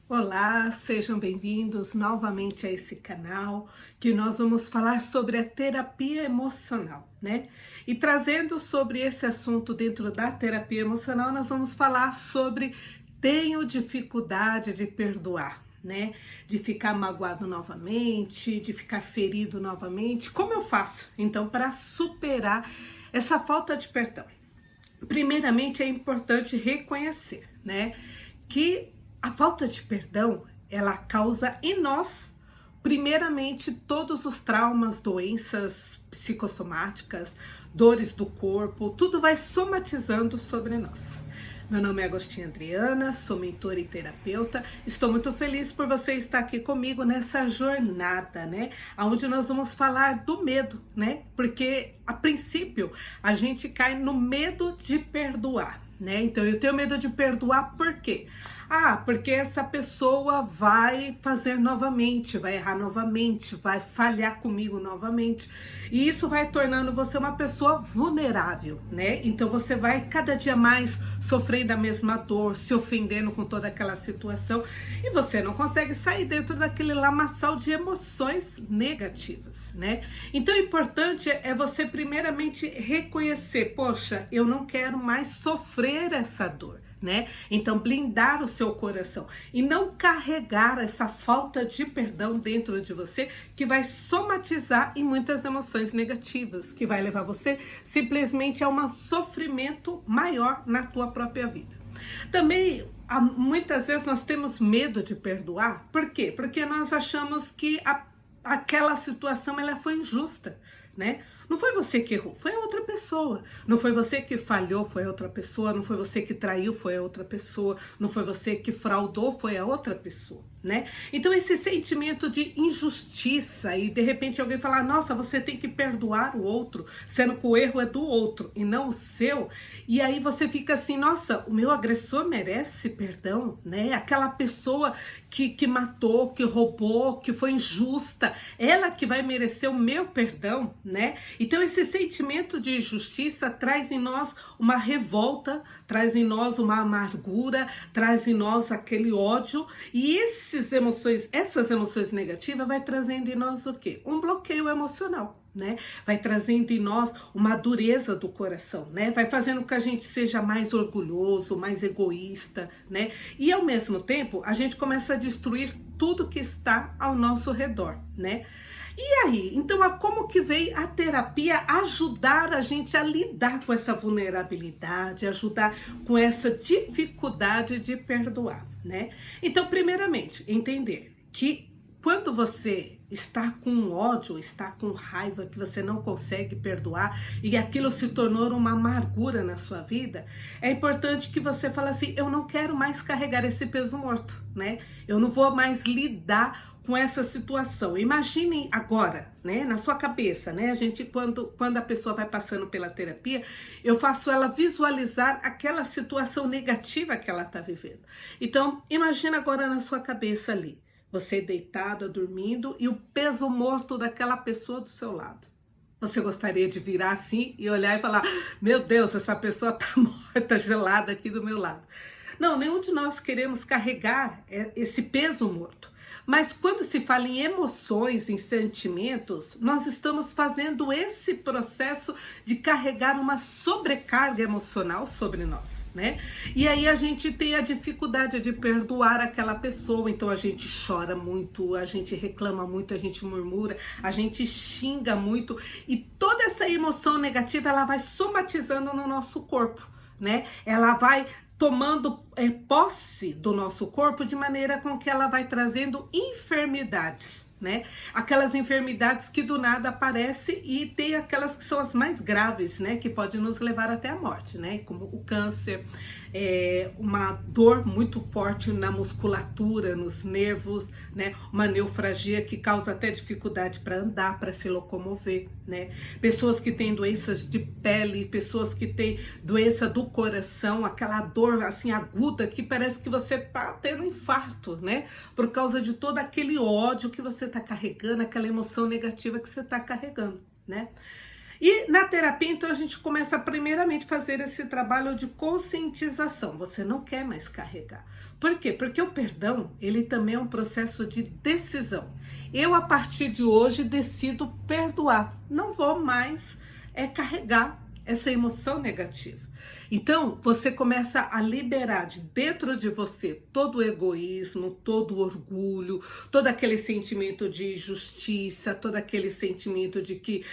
Olá, sejam bem-vindos novamente a esse canal, que nós vamos falar sobre a terapia emocional, né? E trazendo sobre esse assunto dentro da terapia emocional, nós vamos falar sobre tenho dificuldade de perdoar, né? De ficar magoado novamente, de ficar ferido novamente. Como eu faço, então, para superar essa falta de perdão? Primeiramente, é importante reconhecer, né, que a falta de perdão, ela causa em nós, primeiramente, todos os traumas, doenças psicossomáticas, dores do corpo, tudo vai somatizando sobre nós. Meu nome é Agostinha Adriana, sou mentora e terapeuta. Estou muito feliz por você estar aqui comigo nessa jornada, né? Onde nós vamos falar do medo, né? Porque, a princípio, a gente cai no medo de perdoar, né? Então, eu tenho medo de perdoar por quê? Porque essa pessoa vai fazer novamente, vai errar novamente, vai falhar comigo novamente. E isso vai tornando você uma pessoa vulnerável, né? Então você vai cada dia mais sofrendo da mesma dor, se ofendendo com toda aquela situação. E você não consegue sair dentro daquele lamaçal de emoções negativas, né? Então o importante é você primeiramente reconhecer, poxa, eu não quero mais sofrer essa dor, né? Então blindar o seu coração e não carregar essa falta de perdão dentro de você, que vai somatizar em muitas emoções negativas, que vai levar você simplesmente a um sofrimento maior na tua própria vida. Também, muitas vezes nós temos medo de perdoar. Por quê? Porque nós achamos que aquela situação ela foi injusta, né? Não foi você que errou, foi a outra pessoa. Não foi você que falhou, foi a outra pessoa. Não foi você que traiu, foi a outra pessoa. Não foi você que fraudou, foi a outra pessoa, né? Então esse sentimento de injustiça e de repente alguém falar, nossa, você tem que perdoar o outro, sendo que o erro é do outro e não o seu. E aí você fica assim, nossa, o meu agressor merece perdão, né? Aquela pessoa que matou, que roubou, que foi injusta, ela que vai merecer o meu perdão, né? Então esse sentimento de injustiça traz em nós uma revolta, traz em nós uma amargura, traz em nós aquele ódio, e essas emoções negativas vai trazendo em nós o quê? Um bloqueio emocional, né? Vai trazendo em nós uma dureza do coração, né? Vai fazendo com que a gente seja mais orgulhoso, mais egoísta, né? E ao mesmo tempo, a gente começa a destruir tudo que está ao nosso redor, né? E aí, então, como que veio a terapia ajudar a gente a lidar com essa vulnerabilidade, ajudar com essa dificuldade de perdoar, né? Então, primeiramente, entender que quando você está com ódio, está com raiva, que você não consegue perdoar e aquilo se tornou uma amargura na sua vida, é importante que você fale assim, eu não quero mais carregar esse peso morto, né? Eu não vou mais lidar com essa situação. Imagine agora, né, na sua cabeça, né? A gente, quando a pessoa vai passando pela terapia, eu faço ela visualizar aquela situação negativa que ela está vivendo. Então, imagina agora na sua cabeça ali, você deitada, dormindo, e o peso morto daquela pessoa do seu lado. Você gostaria de virar assim e olhar e falar, meu Deus, essa pessoa está morta, gelada aqui do meu lado. Não, nenhum de nós queremos carregar esse peso morto. Mas quando se fala em emoções, em sentimentos, nós estamos fazendo esse processo de carregar uma sobrecarga emocional sobre nós, né? E aí a gente tem a dificuldade de perdoar aquela pessoa, então a gente chora muito, a gente reclama muito, a gente murmura, a gente xinga muito, e toda essa emoção negativa ela vai somatizando no nosso corpo, né? Ela vai tomando posse do nosso corpo de maneira com que ela vai trazendo enfermidades, né? Aquelas enfermidades que do nada aparecem, e tem aquelas que são as mais graves, né? Que podem nos levar até a morte, né? Como o câncer, uma dor muito forte na musculatura, nos nervos, né? Uma neuralgia que causa até dificuldade para andar, para se locomover, né? Pessoas que têm doenças de pele, pessoas que têm doença do coração, aquela dor assim aguda que parece que você tá tendo um infarto, né? Por causa de todo aquele ódio que você tá carregando, aquela emoção negativa que você tá carregando, né? E na terapia, então, a gente começa a primeiramente fazer esse trabalho de conscientização. Você não quer mais carregar. Por quê? Porque o perdão, ele também é um processo de decisão. Eu, a partir de hoje, decido perdoar. Não vou mais carregar essa emoção negativa. Então, você começa a liberar de dentro de você todo o egoísmo, todo o orgulho, todo aquele sentimento de injustiça, todo aquele sentimento de que,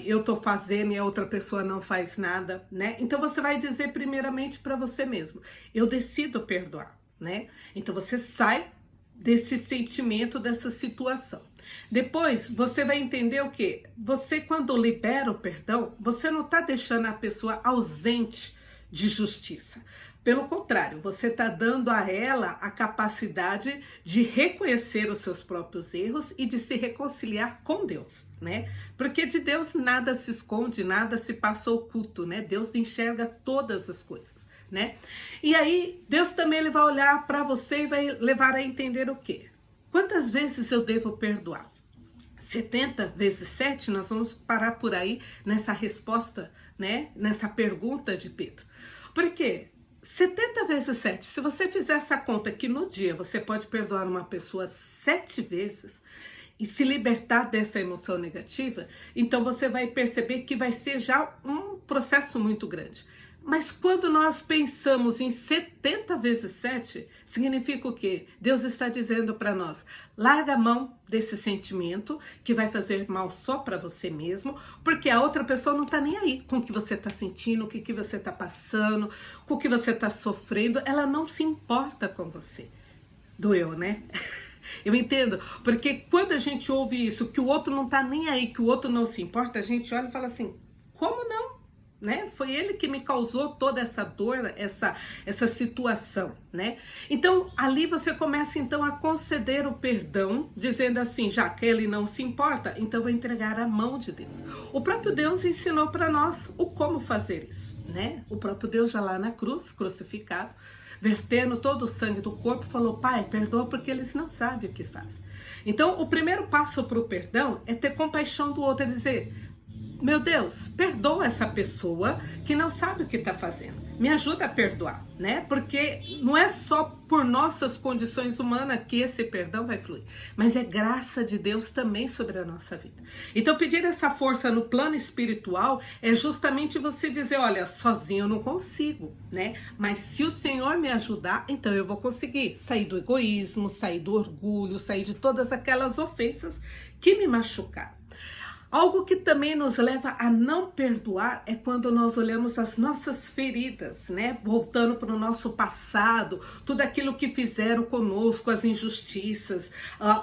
eu tô fazendo e a outra pessoa não faz nada, né? Então, você vai dizer primeiramente para você mesmo, eu decido perdoar, né? Então, você sai desse sentimento, dessa situação. Depois, você vai entender o quê? Você, quando libera o perdão, você não está deixando a pessoa ausente de justiça. Pelo contrário, você está dando a ela a capacidade de reconhecer os seus próprios erros e de se reconciliar com Deus, né? Porque de Deus nada se esconde, nada se passa oculto, né? Deus enxerga todas as coisas, né? E aí, Deus também ele vai olhar para você e vai levar a entender o quê? Quantas vezes eu devo perdoar? 70 vezes 7? Nós vamos parar por aí nessa resposta, né? Nessa pergunta de Pedro. Por quê? 70 vezes 7, se você fizer essa conta que no dia você pode perdoar uma pessoa 7 vezes e se libertar dessa emoção negativa, então você vai perceber que vai ser já um processo muito grande. Mas quando nós pensamos em 70 vezes 7, significa o quê? Deus está dizendo para nós, larga a mão desse sentimento que vai fazer mal só para você mesmo, porque a outra pessoa não está nem aí com o que você está sentindo, o que você está passando, com o que você está sofrendo, ela não se importa com você. Doeu, né? Eu entendo, porque quando a gente ouve isso, que o outro não está nem aí, que o outro não se importa, a gente olha e fala assim, como não? Né? Foi ele que me causou toda essa dor, essa situação, né? Então, ali você começa então a conceder o perdão, dizendo assim, já que ele não se importa, então eu vou entregar a mão de Deus. O próprio Deus ensinou para nós o como fazer isso, né? O próprio Deus já lá na cruz, crucificado, vertendo todo o sangue do corpo, falou, Pai, perdoa porque eles não sabem o que fazem. Então, o primeiro passo para o perdão é ter compaixão do outro, é dizer, meu Deus, perdoa essa pessoa que não sabe o que está fazendo. Me ajuda a perdoar, né? Porque não é só por nossas condições humanas que esse perdão vai fluir, mas é graça de Deus também sobre a nossa vida. Então, pedir essa força no plano espiritual é justamente você dizer, olha, sozinho eu não consigo, né? Mas se o Senhor me ajudar, então eu vou conseguir sair do egoísmo, sair do orgulho, sair de todas aquelas ofensas que me machucaram. Algo que também nos leva a não perdoar é quando nós olhamos as nossas feridas, né? Voltando para o nosso passado, tudo aquilo que fizeram conosco, as injustiças,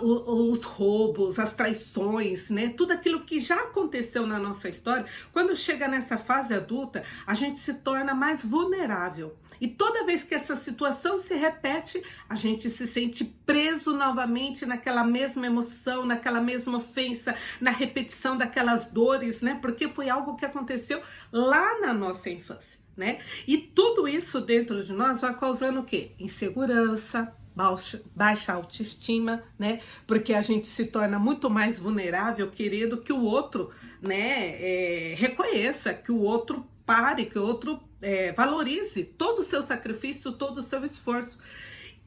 os roubos, as traições, né? Tudo aquilo que já aconteceu na nossa história. Quando chega nessa fase adulta, a gente se torna mais vulnerável. E toda vez que essa situação se repete, a gente se sente preso novamente naquela mesma emoção, naquela mesma ofensa, na repetição daquelas dores, né? Porque foi algo que aconteceu lá na nossa infância, né? E tudo isso dentro de nós vai causando o quê? Insegurança, baixa autoestima, né? Porque a gente se torna muito mais vulnerável querendo que o outro, né, reconheça, que o outro pare, que o outro valorize todo o seu sacrifício, todo o seu esforço.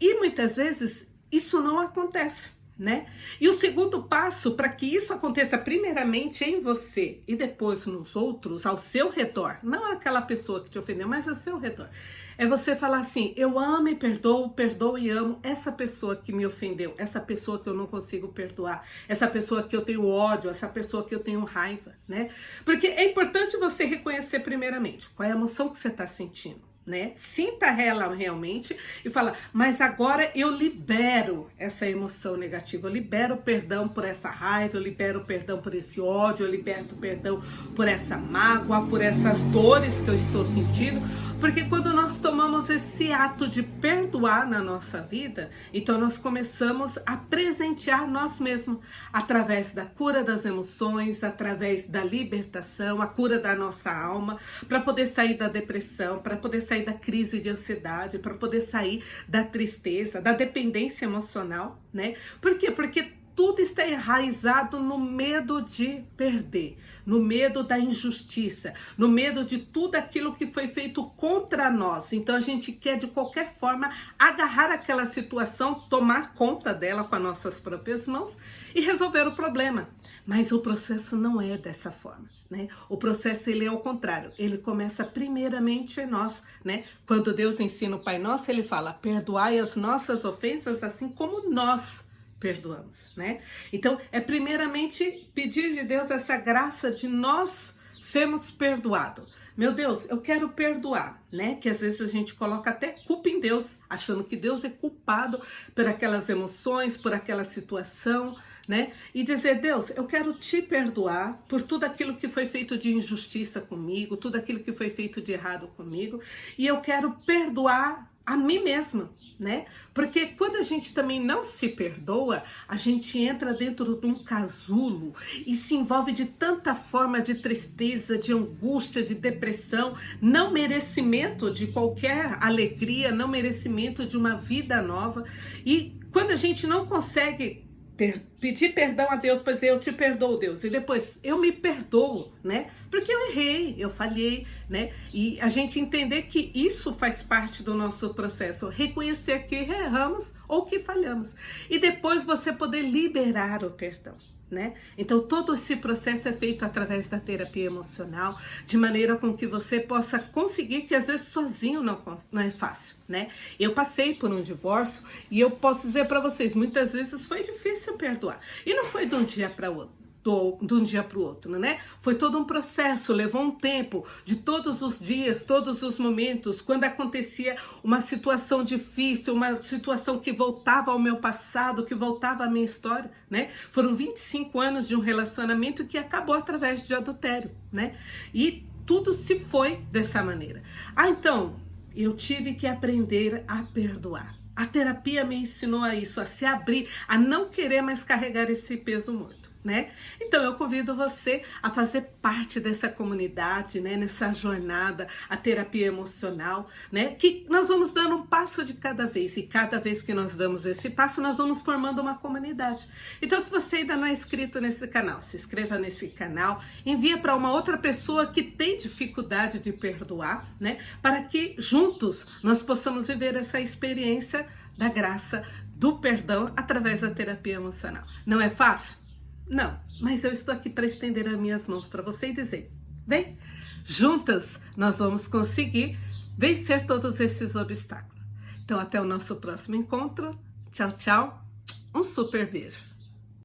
E muitas vezes isso não acontece, né? E o segundo passo para que isso aconteça primeiramente em você e depois nos outros, ao seu redor, não aquela pessoa que te ofendeu, mas ao seu redor, é você falar assim, eu amo e perdoo, perdoo e amo essa pessoa que me ofendeu, essa pessoa que eu não consigo perdoar, essa pessoa que eu tenho ódio, essa pessoa que eu tenho raiva, né? Porque é importante você reconhecer primeiramente qual é a emoção que você está sentindo, né? Sinta ela realmente e fala, mas agora eu libero essa emoção negativa, eu libero perdão por essa raiva, eu libero perdão por esse ódio, eu libero perdão por essa mágoa, por essas dores que eu estou sentindo, porque quando nós tomamos esse ato de perdoar na nossa vida, então nós começamos a presentear nós mesmos, através da cura das emoções, através da libertação, a cura da nossa alma, para poder sair da depressão, para poder sair da crise de ansiedade, para poder sair da tristeza, da dependência emocional, né? Por quê? Porque tudo está enraizado no medo de perder, no medo da injustiça, no medo de tudo aquilo que foi feito contra nós. Então a gente quer de qualquer forma agarrar aquela situação, tomar conta dela com as nossas próprias mãos e resolver o problema. Mas o processo não é dessa forma, né? O processo, ele é o contrário. Ele começa primeiramente em nós, né? Quando Deus ensina o Pai Nosso, ele fala: perdoai as nossas ofensas assim como nós perdoamos, né? Então, é primeiramente pedir de Deus essa graça de nós sermos perdoados. Meu Deus, eu quero perdoar, né? Que às vezes a gente coloca até culpa em Deus, achando que Deus é culpado por aquelas emoções, por aquela situação, né? E dizer: Deus, eu quero te perdoar por tudo aquilo que foi feito de injustiça comigo, tudo aquilo que foi feito de errado comigo, e eu quero perdoar a mim mesma, né? Porque quando a gente também não se perdoa, a gente entra dentro de um casulo e se envolve de tanta forma de tristeza, de angústia, de depressão, não merecimento de qualquer alegria, não merecimento de uma vida nova. E quando a gente não consegue pedir perdão a Deus, pois eu te perdoo, Deus, e depois eu me perdoo, né? Porque eu errei, eu falhei, né? E a gente entender que isso faz parte do nosso processo, reconhecer que erramos ou que falhamos, e depois você poder liberar o perdão, né? Então todo esse processo é feito através da terapia emocional, de maneira com que você possa conseguir, que às vezes sozinho não é fácil, né? Eu passei por um divórcio e eu posso dizer para vocês, muitas vezes foi difícil perdoar, e não foi de um dia para o outro. De um dia para o outro, né? Foi todo um processo, levou um tempo, de todos os dias, todos os momentos, quando acontecia uma situação difícil, uma situação que voltava ao meu passado, que voltava à minha história, né? Foram 25 anos de um relacionamento que acabou através de adultério, né? E tudo se foi dessa maneira. Então, eu tive que aprender a perdoar. A terapia me ensinou a isso, a se abrir, a não querer mais carregar esse peso morto, né? Então eu convido você a fazer parte dessa comunidade, né? Nessa jornada, a terapia emocional, né? Que nós vamos dando um passo de cada vez, e cada vez que nós damos esse passo, nós vamos formando uma comunidade. Então, se você ainda não é inscrito nesse canal, se inscreva nesse canal, envia para uma outra pessoa que tem dificuldade de perdoar, né? Para que juntos nós possamos viver essa experiência da graça, do perdão, através da terapia emocional. Não é fácil? Não, mas eu estou aqui para estender as minhas mãos para você e dizer: vem, juntas nós vamos conseguir vencer todos esses obstáculos. Então, até o nosso próximo encontro. Tchau, tchau. Um super beijo.